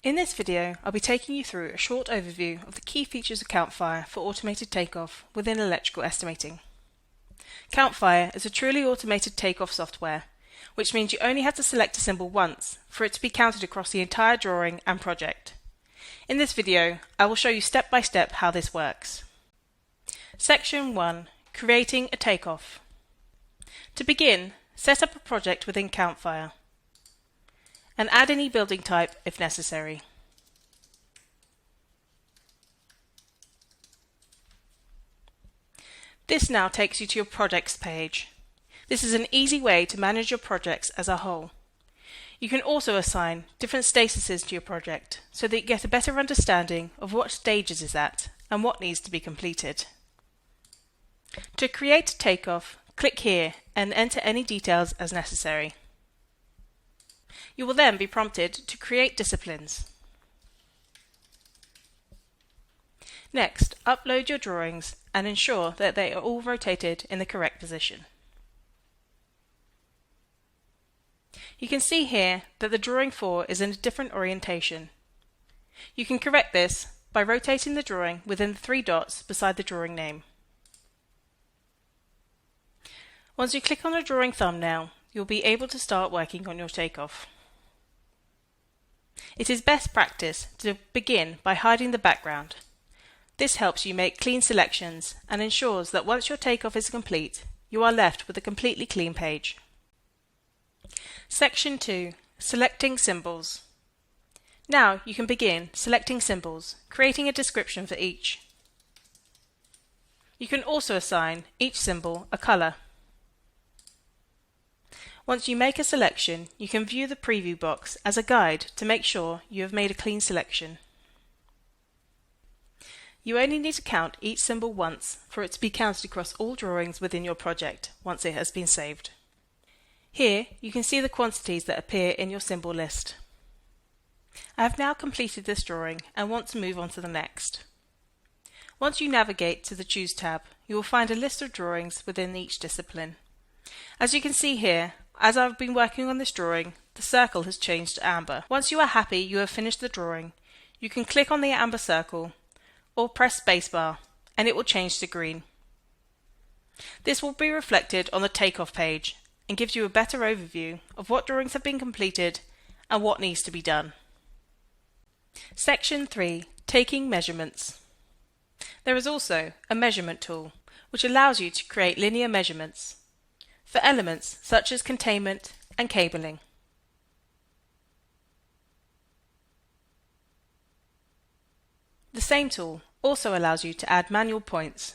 In this video, I'll be taking you through a short overview of the key features of Countfire for automated takeoff within electrical estimating. Countfire is a truly automated takeoff software, which means you only have to select a symbol once for it to be counted across the entire drawing and project. In this video, I will show you step by step how this works. Section 1. Creating a takeoff. To begin, set up a project within Countfire and add any building type if necessary. This now takes you to your projects page. This is an easy way to manage your projects as a whole. You can also assign different statuses to your project so that you get a better understanding of what stages it's at and what needs to be completed. To create a takeoff, click here and enter any details as necessary. You will then be prompted to create disciplines. Next, upload your drawings and ensure that they are all rotated in the correct position. You can see here that the drawing 4 is in a different orientation. You can correct this by rotating the drawing within the 3 dots beside the drawing name. Once you click on the drawing thumbnail, you'll be able to start working on your takeoff. It is best practice to begin by hiding the background. This helps you make clean selections and ensures that once your takeoff is complete, you are left with a completely clean page. Section 2. Selecting symbols. Now you can begin selecting symbols, creating a description for each. You can also assign each symbol a color. Once you make a selection, you can view the preview box as a guide to make sure you have made a clean selection. You only need to count each symbol once for it to be counted across all drawings within your project once it has been saved. Here you can see the quantities that appear in your symbol list. I have now completed this drawing and want to move on to the next. Once you navigate to the Choose tab, you will find a list of drawings within each discipline. As you can see here, as I've been working on this drawing, the circle has changed to amber. Once you are happy you have finished the drawing, you can click on the amber circle or press spacebar and it will change to green. This will be reflected on the takeoff page and gives you a better overview of what drawings have been completed and what needs to be done. Section 3. Taking measurements. There is also a measurement tool which allows you to create linear measurements for elements such as containment and cabling. The same tool also allows you to add manual points.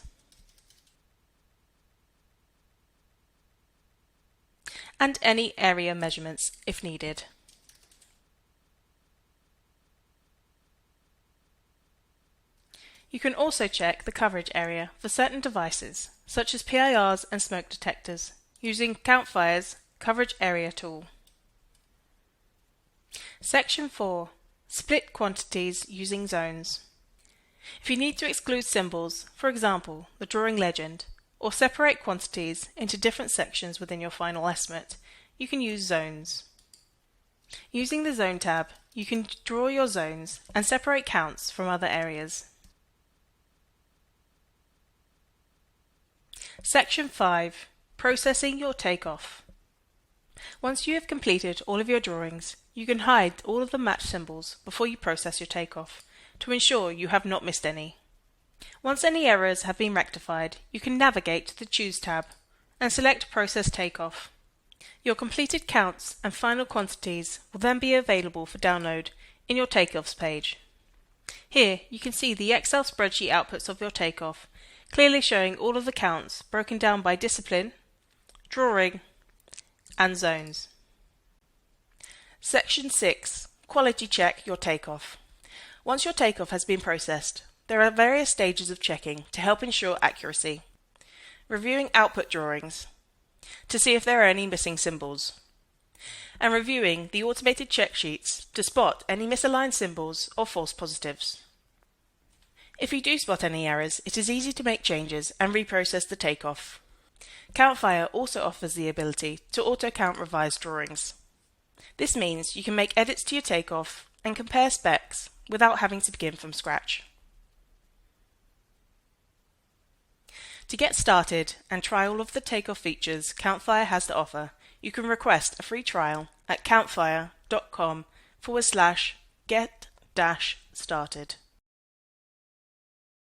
And any area measurements if needed. You can also check the coverage area for certain devices such as PIRs and smoke detectors using Countfire's Coverage Area tool. Section 4. Split quantities using zones. If you need to exclude symbols, for example the drawing legend, or separate quantities into different sections within your final estimate, you can use zones. Using the Zone tab, you can draw your zones and separate counts from other areas. Section 5. Processing your takeoff. Once you have completed all of your drawings, you can hide all of the match symbols before you process your takeoff to ensure you have not missed any. Once any errors have been rectified, you can navigate to the Choose tab and select Process Takeoff. Your completed counts and final quantities will then be available for download in your Takeoffs page. Here you can see the Excel spreadsheet outputs of your takeoff, clearly showing all of the counts broken down by discipline, drawing, and zones. Section 6. Quality check your takeoff. Once your takeoff has been processed, there are various stages of checking to help ensure accuracy. Reviewing output drawings to see if there are any missing symbols, and reviewing the automated check sheets to spot any misaligned symbols or false positives. If you do spot any errors, it is easy to make changes and reprocess the takeoff. Countfire also offers the ability to auto-count revised drawings. This means you can make edits to your takeoff and compare specs without having to begin from scratch. To get started and try all of the takeoff features Countfire has to offer, you can request a free trial at countfire.com/get-started.